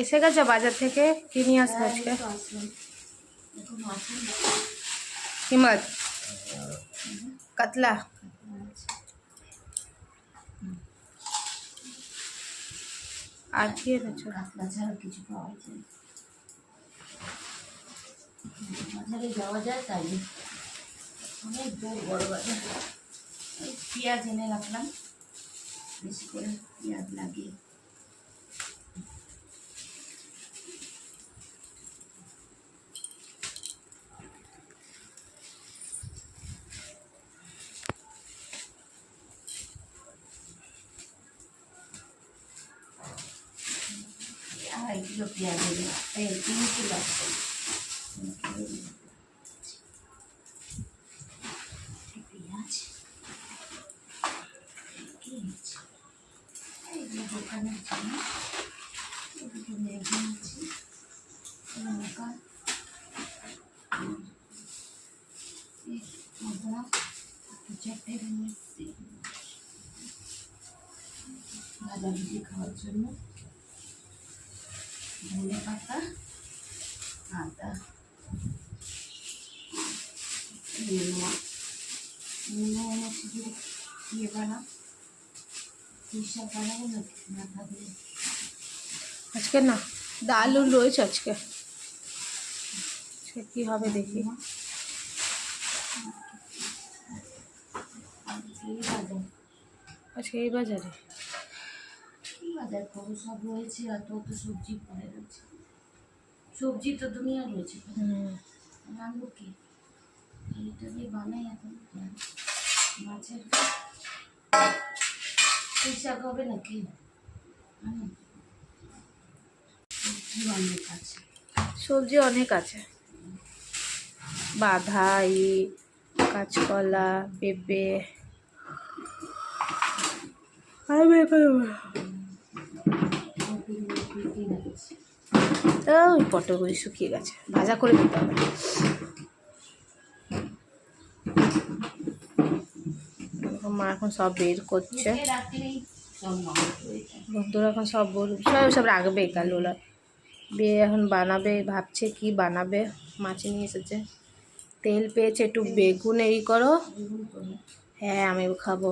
এসে গেছে বাজার থেকে? কি নিয়ে আসলে আজকে? কি মাছ? কাতলা। আর কি এনেছো? কাতলা ছাড়া কিছু পাওয়া যায় বাজারে যাওয়া যায় তাই অনেক দূর বড় বাজার। ওই পেঁয়াজ এনে রাখলাম, বেশি করে পেঁয়াজ লাগিয়ে। আড়াই কিলো পেঁয়াজ এনে 3 কিলো আসছে। পেঁয়াজ এইগুলো দোকানের জন্য এদিকে লেগে নিচ্ছি লঙ্কা আদা 4টে নিচ্ছি ভাজাভুজি খাওয়ার জন্য। ধনে পাতা, আদা, নেনুয়া এনেছি যদি ইয়ে বানাও, শাক বানাবো নাকি মাথা দিয়ে। আজকে না ডালও রয়েছে আজকে, সে কি হবে দেখি। আজকে এই বাজারে কি বাজার করবো, সব রয়েছে আর তো সবজি পড়ে রয়েছে। সবজি তো দুনিয়া রয়েছে, রান্নু কি এইটা দিয়ে বানাই এখন মাছের শাক হবে নাকি। সবজি অনেক আছে, সবজি অনেক আছে, বাঁধাই, কাঁচকলা, পেঁপে, আর ওই পটলগুলি শুকিয়ে গেছে, ভাজা করে দিতে হবে। মা এখন সব বের করছে, বন্ধুরা এখন সব সব রাখবে কালুলা বিয়ে এখন বানাবে, ভাবছে কি বানাবে। মাছ নিয়ে এসেছে, তেল পেয়েছে, একটু বেগুন এই করো। হ্যাঁ আমিও খাবো।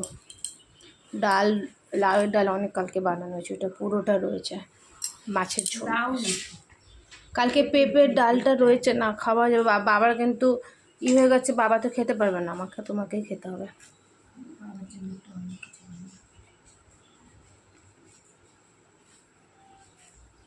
ডাল, লাউয়ের ডাল অনেক কালকে বানানো হয়েছে, ওটা পুরোটা রয়েছে। মাছের ঝোল কালকে, পেঁপের ডালটা রয়েছে, না খাওয়া যাবে। বাবার কিন্তু হয়ে গেছে, বাবা তো খেতে পারবে না, তোমাকেই খেতে হবে।